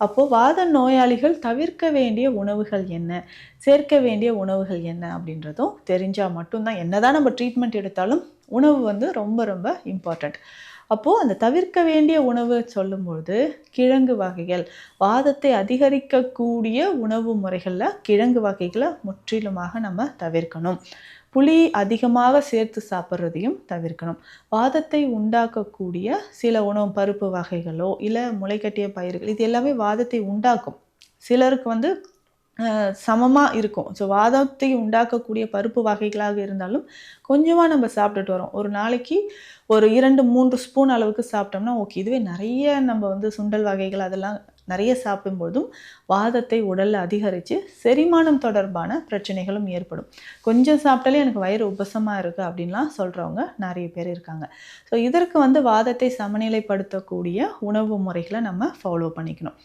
அப்போ வாத நோயாளிகள் தவிர்க்க வேண்டிய உணவுகள் என்ன? சேர்க்க வேண்டிய உணவுகள் என்ன? அப்படின்றதும் தெரிஞ்சா மட்டும் தான் என்னதான் நம்ம ட்ரீட்மெண்ட் எடுத்தாலும் உணவு வந்து ரொம்ப ரொம்ப இம்பார்ட்டன்ட். அப்போ அந்த தவிர்க்க வேண்டிய உணவு சொல்லும்பொழுது, கிழங்கு வகைகள், வாதத்தை அதிகரிக்கக்கூடிய உணவு முறைகள்ல கிழங்கு வகைகள முற்றிலுமாக நம்ம தவிர்க்கணும். புளி அதிகமாக சேர்த்து சாப்பிடுறதையும் தவிர்க்கணும். வாதத்தை உண்டாக்கக்கூடிய சில உணவு பருப்பு வகைகளோ, இல்ல முளைக்கட்டிய பயிர்கள் இது எல்லாமே வாதத்தை உண்டாக்கும். சிலருக்கு வந்து சமமா இருக்கும். ஸோ வாதத்தை உண்டாக்கக்கூடிய பருப்பு வகைகளாக இருந்தாலும், கொஞ்சமா நம்ம சாப்பிட்டுட்டு வரோம். ஒரு நாளைக்கு ஒரு 2, 3 ஸ்பூன் அளவுக்கு சாப்பிட்டோம்னா ஓகே. இதுவே நெறைய நம்ம வந்து சுண்டல் வகைகள் அதெல்லாம் நெறைய சாப்பிடும்போதும், வாதத்தை உடல்ல அதிகரிச்சு, செரிமானம் தொடர்பான பிரச்சனைகளும் ஏற்படும். கொஞ்சம் சாப்பிட்டாலே எனக்கு வயிறு உபசமா இருக்கு அப்படின்லாம் சொல்றவங்க நெறைய பேர் இருக்காங்க. ஸோ இதற்கு வந்து வாதத்தை சமநிலைப்படுத்தக்கூடிய உணவு முறைகள நம்ம ஃபாலோ பண்ணிக்கணும்.